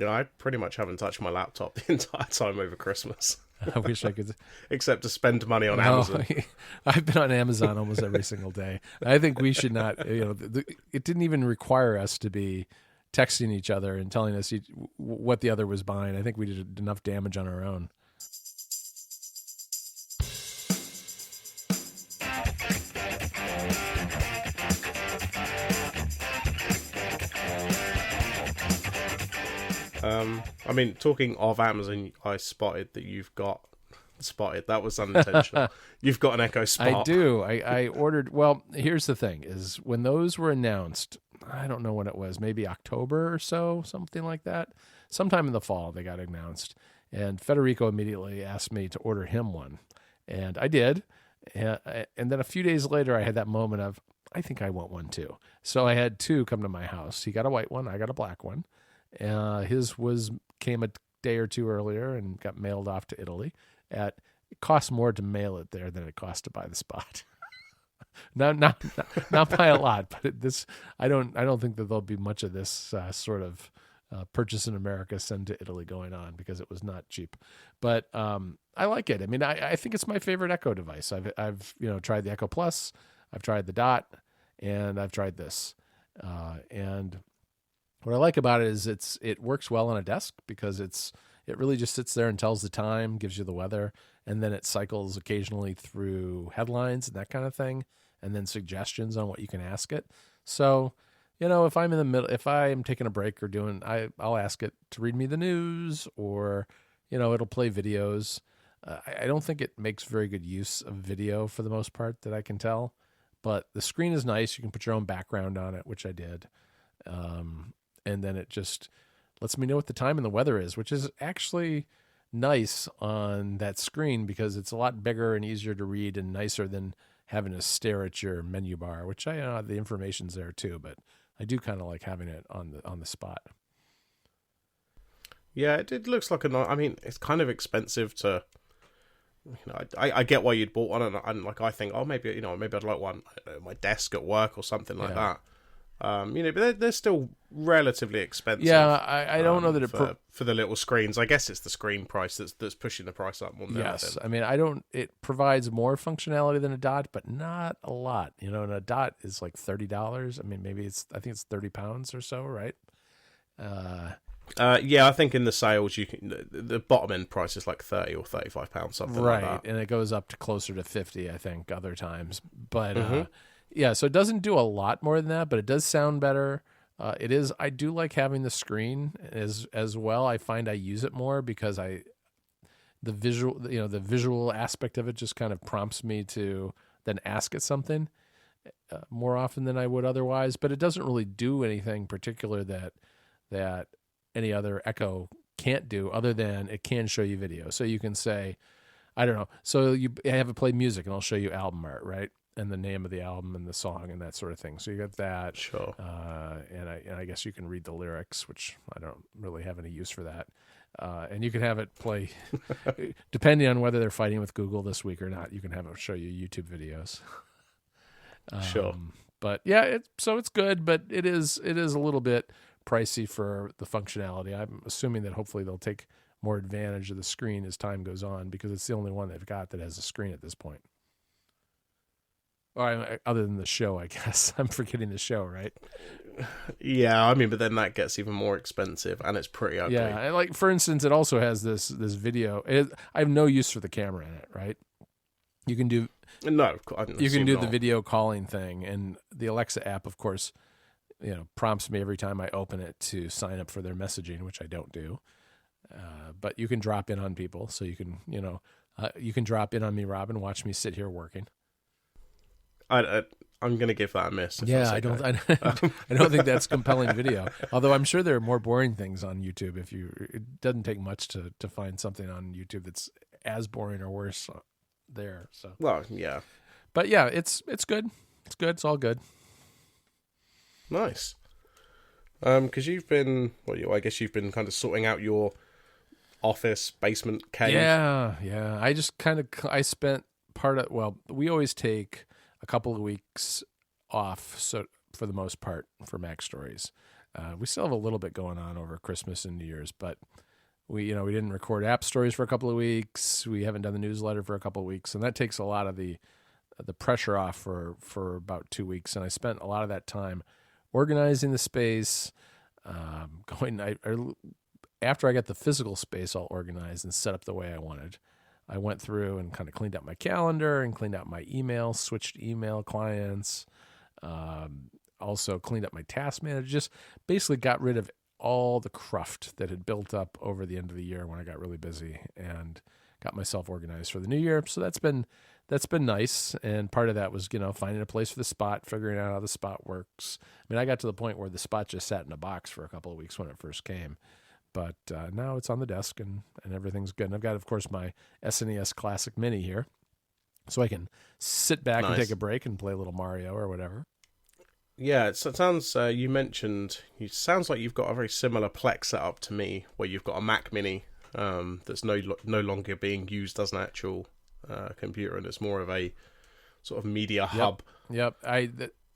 I pretty much haven't touched my laptop the entire time over Christmas. I wish I could. Except to spend money on No, Amazon. I've been on Amazon almost every single day. I think we should not. It didn't even require us to be texting each other and telling us what the other was buying. I think we did enough damage on our own. I mean, talking of Amazon, I spotted that you've got... Spotted, that was unintentional. You've got an Echo Spot. I do. I ordered... Well, here's the thing, is when those were announced, I don't know when it was, maybe October or so, something like that. Sometime in the fall, they got announced. And Federico immediately asked me to order him one. And I did. And then a few days later, I had that moment of, I think I want one too. So I had two come to my house. He got a white one. I got a black one. His came a day or two earlier and got mailed off to Italy. It costs more to mail it there than it costs to buy the Spot. not by a lot, but I don't think that there'll be much of this sort of purchase in America, send to Italy going on, because it was not cheap. But I like it. I mean, I think it's my favorite Echo device. I've tried the Echo Plus, I've tried the Dot, and I've tried this. And what I like about it is it works well on a desk, because it really just sits there and tells the time, gives you the weather, and then it cycles occasionally through headlines and that kind of thing, and then suggestions on what you can ask it. So, if I'm in the middle, if I am taking a break or I'll ask it to read me the news, or, it'll play videos. I don't think it makes very good use of video for the most part that I can tell, but the screen is nice. You can put your own background on it, which I did. And then it just lets me know what the time and the weather is, which is actually nice on that screen, because it's a lot bigger and easier to read and nicer than having to stare at your menu bar, which I know the information's there too, but I do kind of like having it on the Spot. Yeah, it looks like I mean, it's kind of expensive to... I get why you'd bought one, and like I think, maybe I'd like one at my desk at work or something like that. But they're still relatively expensive. Yeah, I don't know that for the little screens. I guess it's the screen price that's pushing the price up more than anything. I mean, it provides more functionality than a Dot, but not a lot. And a Dot is like $30. I mean, I think it's 30 pounds or so, right? Yeah, I think in the sales, the bottom end price is like £30 or £35, something like that. Right, and it goes up to closer to 50, I think, other times. But yeah, so it doesn't do a lot more than that, but it does sound better. I do like having the screen as well. I find I use it more because the visual aspect of it just kind of prompts me to then ask it something more often than I would otherwise. But it doesn't really do anything particular that any other Echo can't do, other than it can show you video. So you can say, I don't know. So I have it play music, and I'll show you album art, right? And the name of the album and the song and that sort of thing. So you got that. Sure. And I guess you can read the lyrics, which I don't really have any use for that. And you can have it play, depending on whether they're fighting with Google this week or not, you can have it show you YouTube videos. Sure. But yeah, so it's good, but it is a little bit pricey for the functionality. I'm assuming that hopefully they'll take more advantage of the screen as time goes on, because it's the only one they've got that has a screen at this point. Or other than the show, I guess. I'm forgetting the show, right? Yeah, I mean, but then that gets even more expensive, and it's pretty ugly. Yeah, and like, for instance, it also has this video. I have no use for the camera in it, right? You can do the video calling thing, and the Alexa app, of course, prompts me every time I open it to sign up for their messaging, which I don't do. But you can drop in on people, so you can you can drop in on me, Rob, and watch me sit here working. I'm going to give that a miss. Yeah, I don't think that's compelling video. Although I'm sure there are more boring things on YouTube. It doesn't take much to find something on YouTube that's as boring or worse there. So, well, yeah, but yeah, it's good. It's good. It's all good. Nice. Because you've been, I guess you've been kind of sorting out your office basement cave. Yeah. I spent we always take a couple of weeks off, so for the most part, for Mac Stories. We still have a little bit going on over Christmas and New Year's, but we didn't record app stories for a couple of weeks. We haven't done the newsletter for a couple of weeks, and that takes a lot of the pressure off for about 2 weeks. And I spent a lot of that time organizing the space, after I got the physical space all organized and set up the way I wanted. I went through and kind of cleaned up my calendar and cleaned out my email, switched email clients, also cleaned up my task manager, just basically got rid of all the cruft that had built up over the end of the year when I got really busy, and got myself organized for the new year. So that's been nice. And part of that was, finding a place for the spot, figuring out how the spot works. I mean, I got to the point where the spot just sat in a box for a couple of weeks when it first came. But now it's on the desk and everything's good. And I've got, of course, my SNES Classic Mini here, so I can sit back and take a break and play a little Mario or whatever. Yeah, it sounds, it sounds like you've got a very similar Plex setup to me, where you've got a Mac Mini that's no longer being used as an actual computer, and it's more of a sort of media hub. Yep.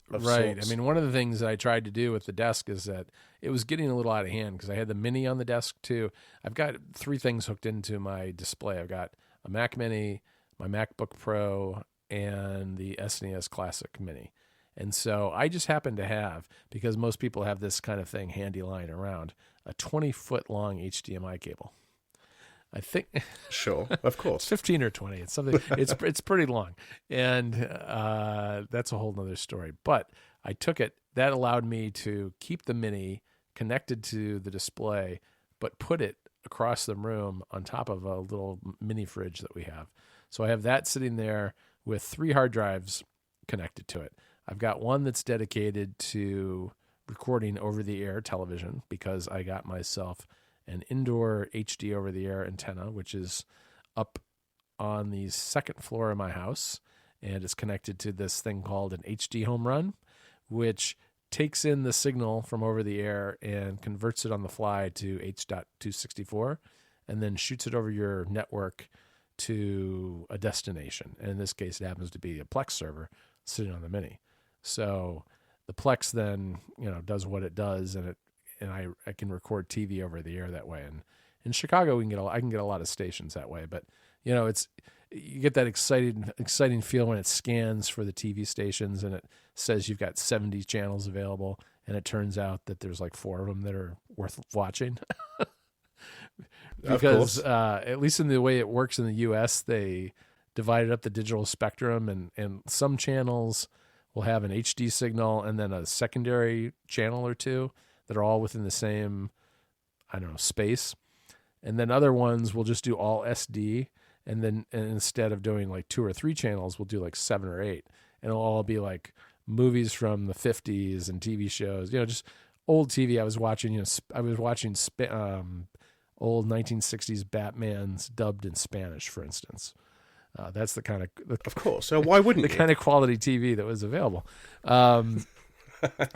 Right. Sorts. I mean, one of the things that I tried to do with the desk is that it was getting a little out of hand, because I had the Mini on the desk too. I've got 3 things hooked into my display. I've got a Mac Mini, my MacBook Pro, and the SNES Classic Mini. And so I just happen to have, because most people have this kind of thing handy lying around, a 20-foot long HDMI cable. I think sure, of course, 15 or 20. It's something. It's pretty long, and that's a whole nother story. But I took it. That allowed me to keep the Mini connected to the display, but put it across the room on top of a little mini fridge that we have. So I have that sitting there with 3 hard drives connected to it. I've got one that's dedicated to recording over-the-air television, because I got myself an indoor HD over-the-air antenna, which is up on the 2nd floor of my house, and it's connected to this thing called an HD home run, which takes in the signal from over-the-air and converts it on the fly to H.264, and then shoots it over your network to a destination. And in this case, it happens to be a Plex server sitting on the Mini. So the Plex then, does what it does, and I can record TV over the air that way. And in Chicago, I can get a lot of stations that way. But you get that exciting feel when it scans for the TV stations and it says you've got 70 channels available, and it turns out that there's like 4 of them that are worth watching. Because at least in the way it works in the U.S., they divided up the digital spectrum, and some channels will have an HD signal and then a secondary channel or 2 that are all within the same, space. And then other ones will just do all SD, and instead of doing like 2 or 3 channels, we'll do like 7 or 8. And it'll all be like movies from the 50s and TV shows, just old TV. I was watching, old 1960s Batmans dubbed in Spanish, for instance. That's the kind of course. So why wouldn't kind of quality TV that was available?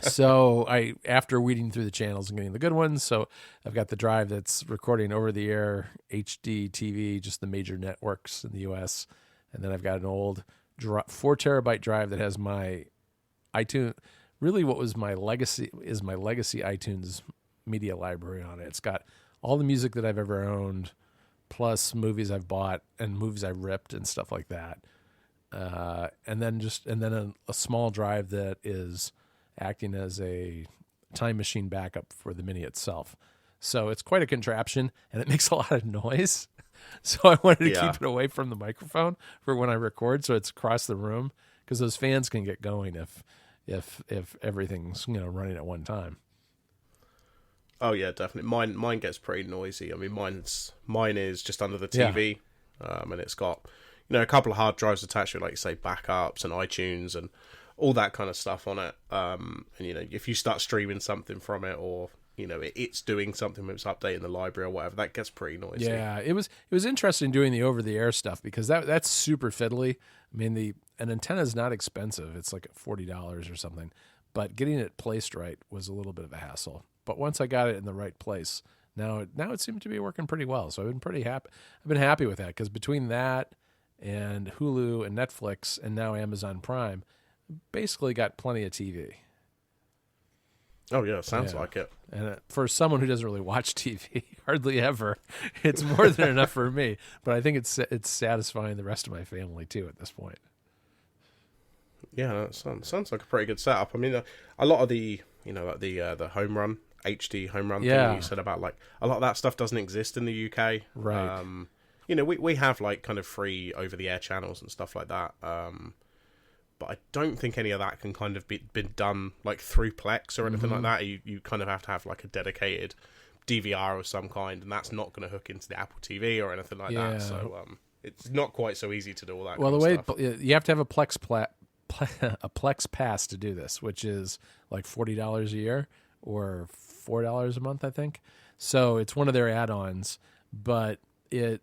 So after weeding through the channels and getting the good ones, so I've got the drive that's recording over the air HD TV, just the major networks in the U.S., and then I've got an old 4 terabyte drive that has my iTunes. Really, what was my legacy iTunes media library on it. It's got all the music that I've ever owned, plus movies I've bought and movies I've ripped and stuff like that. And then a small drive that is acting as a time machine backup for the Mini itself. So it's quite a contraption, and it makes a lot of noise. So I wanted to keep it away from the microphone for when I record, so it's across the room, because those fans can get going if everything's running at one time. Oh yeah, definitely. Mine gets pretty noisy. I mean, mine is just under the TV, and it's got a couple of hard drives attached to it, like you say, backups and iTunes and all that kind of stuff on it. And if you start streaming something from it, or it's doing something when it's updating the library or whatever, that gets pretty noisy. Yeah, it was interesting doing the over the air stuff, because that's super fiddly. I mean, an antenna is not expensive; it's like $40 or something, but getting it placed right was a little bit of a hassle. But once I got it in the right place, now it seemed to be working pretty well. So I've been pretty happy. I've been happy with that, because between that and Hulu and Netflix and now Amazon Prime, basically got plenty of TV. Oh yeah, sounds Yeah. like it. And for someone who doesn't really watch TV, hardly ever, it's more than enough for me. But I think it's satisfying the rest of my family too at this point. Yeah, that sounds like a pretty good setup. I mean, a lot of the like the home run HD home run thing that you said about, like, a lot of that stuff doesn't exist in the UK. Right. We have like kind of free over the air channels and stuff like that. But I don't think any of that can kind of been done like through Plex or anything like that. You kind of have to have like a dedicated DVR of some kind, and that's not going to hook into the Apple TV or anything like that. So it's not quite so easy to do all that. Well, kind the way of stuff. you have to have a a Plex Pass to do this, which is like $40 a year or $4 a month, I think. So it's one of their add-ons, but it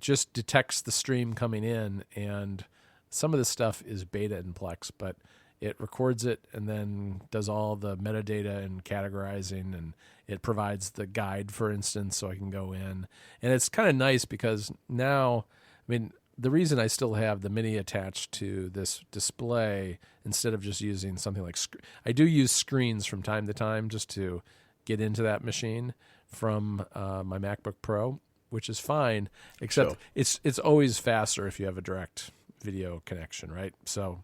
just detects the stream coming in, and some of the stuff is beta in Plex, but it records it and then does all the metadata and categorizing, and it provides the guide, for instance, so I can go in. And it's kind of nice because now, I mean, the reason I still have the Mini attached to this display instead of just using something like I do use screens from time to time just to get into that machine from my MacBook Pro, which is fine, except it's always faster if you have a direct video connection, right? So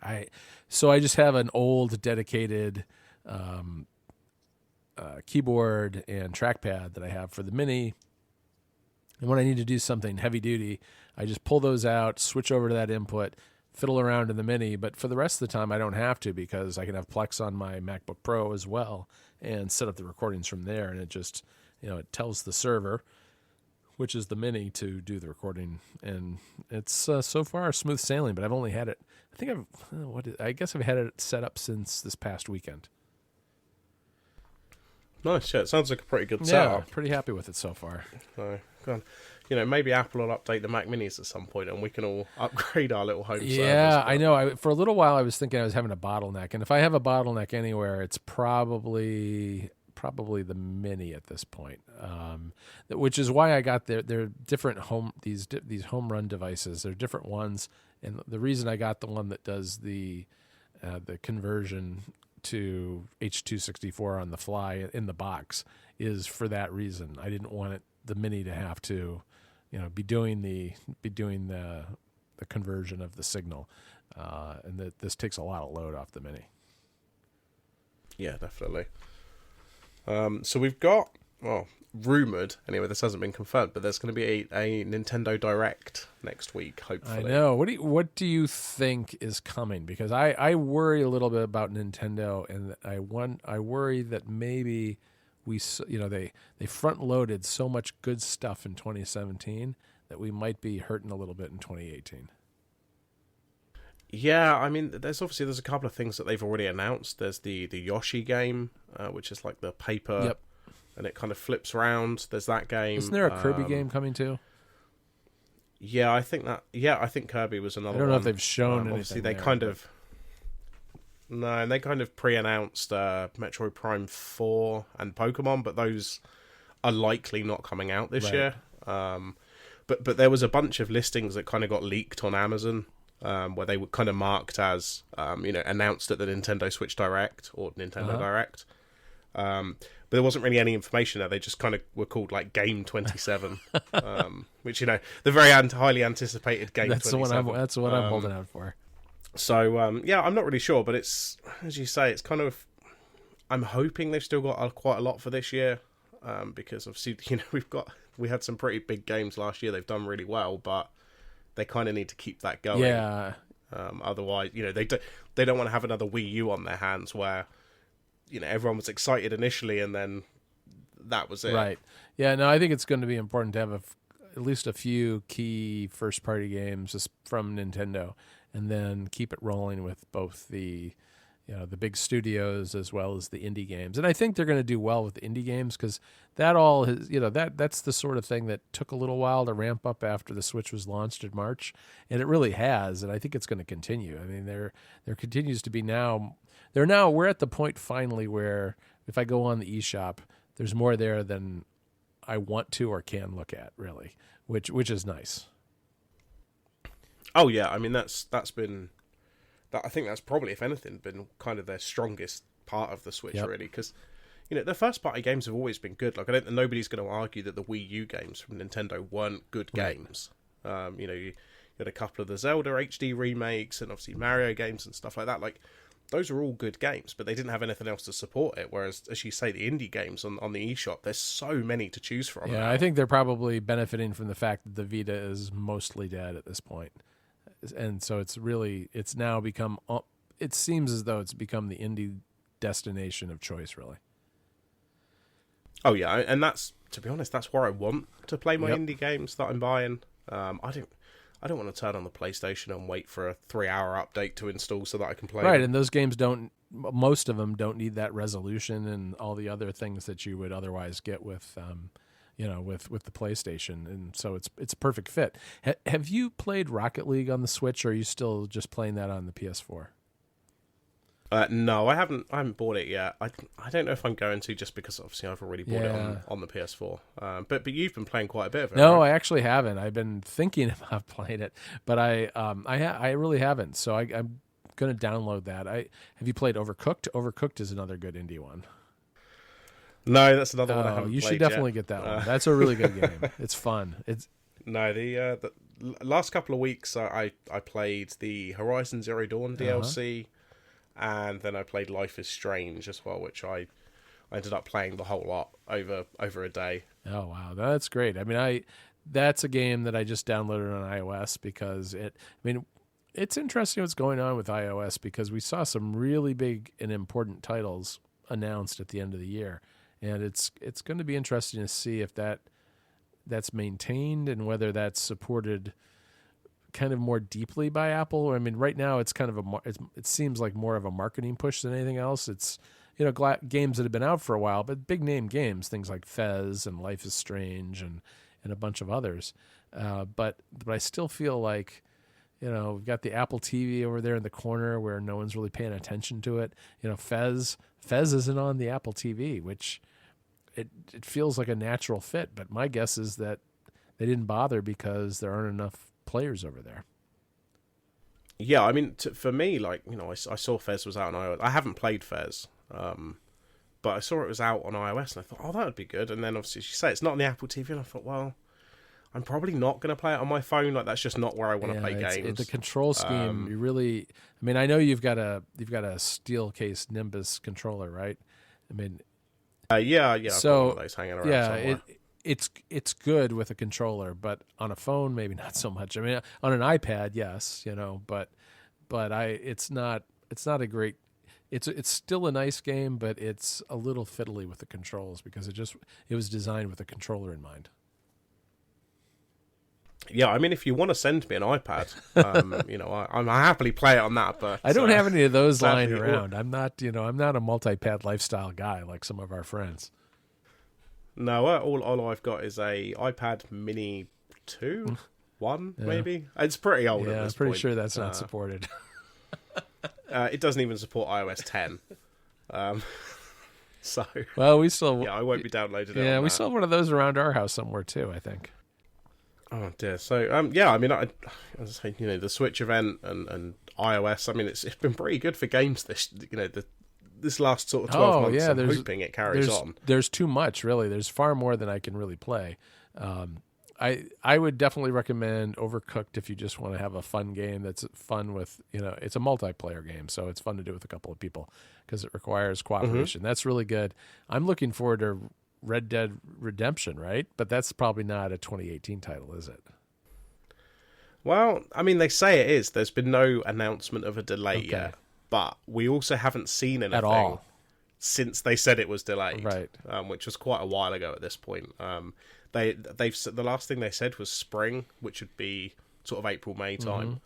I just have an old dedicated keyboard and trackpad that I have for the Mini, and when I need to do something heavy duty, I just pull those out, switch over to that input, fiddle around in the Mini. But for the rest of the time, I don't have to, because I can have Plex on my MacBook Pro as well and set up the recordings from there, and it just it tells the server, which is the Mini, to do the recording, and it's so far smooth sailing. But I've only had it. I guess I've had it set up since this past weekend. Nice. Yeah, it sounds like a pretty good setup. Yeah, pretty happy with it so far. So, God, maybe Apple will update the Mac Minis at some point, and we can all upgrade our little home servers. Yeah, I know. For a little while, I was thinking I was having a bottleneck, and if I have a bottleneck anywhere, it's probably the Mini at this point, which is why I got they're different these home run devices. They're different ones, and the reason I got the one that does the conversion to H.264 on the fly in the box is for that reason. I didn't want the Mini to have to be doing the conversion of the signal, and that this takes a lot of load off the Mini. Yeah, definitely. So we've got, rumored anyway, this hasn't been confirmed, but there's going to be a Nintendo Direct next week, hopefully. I know. What do you think is coming? Because I worry a little bit about Nintendo, and I worry that maybe they front loaded so much good stuff in 2017 that we might be hurting a little bit in 2018. Yeah, I mean, there's a couple of things that they've already announced. There's the Yoshi game, which is like the paper, and it kind of flips around. There's that game. Isn't there a Kirby game coming too? Yeah, I think Kirby was another one. I don't know if they've shown anything. Obviously, they kind of pre-announced Metroid Prime 4 and Pokemon, but those are likely not coming out this year. But there was a bunch of listings that kind of got leaked on Amazon. Where they were kind of marked as, announced at the Nintendo Switch Direct or Nintendo Direct. But there wasn't really any information there. They just kind of were called like Game 27, which, the very highly anticipated Game 27. That's the one I'm holding out for. So, I'm not really sure, but it's, as you say, it's kind of, I'm hoping they've still got quite a lot for this year, because obviously, we had some pretty big games last year. They've done really well, but they kind of need to keep that going. Yeah. Otherwise, they don't want to have another Wii U on their hands where, everyone was excited initially and then that was it. Right. Yeah. No, I think it's going to be important to have at least a few key first-party games from Nintendo, and then keep it rolling with both the big studios as well as the indie games. And I think they're going to do well with the indie games, because that all is, that's the sort of thing that took a little while to ramp up after the Switch was launched in March, and it really has, and I think it's going to continue. I mean, there continues to be we're at the point finally where if I go on the eShop, there's more there than I want to or can look at, really, which is nice. Oh yeah, I mean that's been. I think that's probably, if anything, been kind of their strongest part of the Switch, Yep. really, because the first party games have always been good. Like, I don't think nobody's going to argue that the Wii U games from Nintendo weren't good games. You had a couple of the Zelda HD remakes and obviously Mario games and stuff like that. Like, those are all good games, but they didn't have anything else to support it. Whereas, as you say, the indie games on the eShop, there's so many to choose from. Yeah, I think they're probably benefiting from the fact that the Vita is mostly dead at this point. And so it's now become, it seems as though it's become the indie destination of choice, really. Oh, yeah, and that's, to be honest, that's where I want to play my Yep. indie games that I'm buying. I don't want to turn on the PlayStation and wait for a 3-hour update to install so that I can play Right, them. and those games most of them don't need that resolution and all the other things that you would otherwise get with, with the PlayStation, and so it's a perfect fit. Have you played Rocket League on the Switch, or are you still just playing that on the PS4? No, I haven't bought it yet. I don't know if I'm going to, just because obviously I've already bought it on the PS4. But you've been playing quite a bit of it. No, right? I actually haven't. I've been thinking about playing it, but I really haven't. So I'm going to download that. Have you played Overcooked? Overcooked is another good indie one. No, that's another one I haven't You played should definitely yet. get that one. That's a really good game. It's fun. No, the last couple of weeks I played the Horizon Zero Dawn DLC, and then I played Life is Strange as well, which I ended up playing the whole lot over a day. Oh wow, that's great. I mean, that's a game that I just downloaded on iOS because it's interesting what's going on with iOS, because we saw some really big and important titles announced at the end of the year, and it's going to be interesting to see if that's maintained and whether that's supported kind of more deeply by Apple. I mean, right now it's kind of it seems like more of a marketing push than anything else. It's games that have been out for a while, but big name games, things like Fez and Life is Strange and a bunch of others. But I still feel like, we've got the Apple TV over there in the corner where no one's really paying attention to it. Fez isn't on the Apple TV, which it feels like a natural fit. But my guess is that they didn't bother because there aren't enough players over there. Yeah, I mean, for me, I saw Fez was out on iOS. I haven't played Fez, but I saw it was out on iOS, and I thought, oh, that would be good. And then obviously, as you say, it's not on the Apple TV, and I thought, well, I'm probably not going to play it on my phone. Like, that's just not where I want to play games. The control scheme, you really. I mean, I know you've got a Steelcase Nimbus controller, right? I mean, yeah. So I've got one of those hanging around somewhere. It's good with a controller, but on a phone maybe not so much. I mean, on an iPad, yes, but it's not a great. It's still a nice game, but it's a little fiddly with the controls because it was designed with a controller in mind. Yeah, I mean, if you want to send me an iPad, I'm happily play it on that. But I don't have any of those lying sadly, around. I'm not a multi-pad lifestyle guy like some of our friends. No, all I've got is a iPad Mini 2, 1 maybe. It's pretty old. Yeah, at I'm this pretty point. sure that's not supported. It doesn't even support iOS 10. So Well, we still I won't be downloading it. Yeah, on we that. still have one of those around our house somewhere too, I think. Oh dear. So yeah, I mean, as I say, the Switch event and iOS. I mean, it's been pretty good for games this last sort of 12 months. Yeah, I'm hoping it carries on. There's too much, really. There's far more than I can really play. I would definitely recommend Overcooked if you just want to have a fun game that's fun with, it's a multiplayer game, so it's fun to do with a couple of people because it requires cooperation. That's really good. I'm looking forward to Red Dead Redemption, right? But that's probably not a 2018 title, is it? Well, I mean, they say it is. There's been no announcement of a delay Okay. yet, but we also haven't seen anything At all. since they said it was delayed, Right. Which was quite a while ago at this point. They've the last thing they said was spring, which would be sort of April, May time.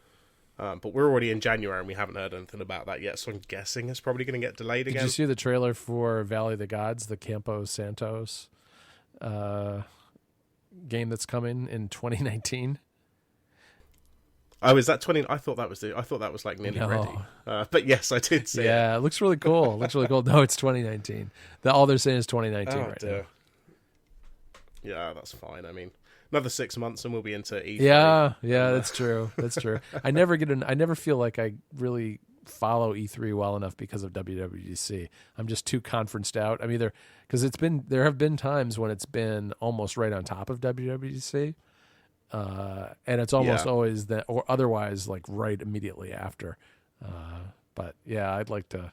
But we're already in January and we haven't heard anything about that yet, so I'm guessing it's probably going to get delayed Did again. you see the trailer for Valley of the Gods, the Campos Santos game that's coming in 2019? Oh, is that 20? I thought that was like nearly No. ready. But yes, I did see it. Yeah, it looks really cool. No, it's 2019. All they're saying is 2019 right now. Yeah, that's fine. I mean, another 6 months and we'll be into E3. Yeah, that's true. That's true. I never feel like I really follow E3 well enough because of WWDC. I'm just too conferenced out. I'm either because there have been times when it's been almost right on top of WWDC, and it's almost always that, or otherwise like right immediately after. But yeah, I'd like to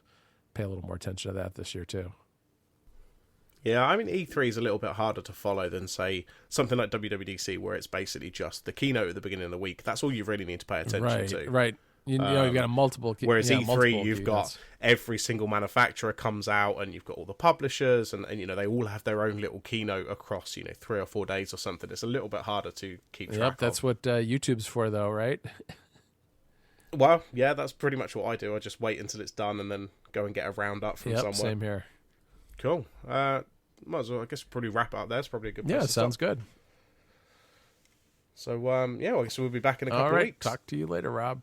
pay a little more attention to that this year too. Yeah, I mean, E3 is a little bit harder to follow than, say, something like WWDC, where it's basically just the keynote at the beginning of the week. That's all you really need to pay attention to. Right. You know, you've got multiple. Whereas E3, you've keynotes. got every single manufacturer comes out, and you've got all the publishers, and you know, they all have their own little keynote across, you know, 3 or 4 days or something. It's a little bit harder to keep track of. That's what YouTube's for, though, right? Well, yeah, that's pretty much what I do. I just wait until it's done and then go and get a roundup from somewhere. Same here. Cool. Might as well, I guess, probably wrap it up there. It's probably a good place to sounds stop. good. So, well, I guess we'll be back in a couple of weeks. Talk to you later, Rob.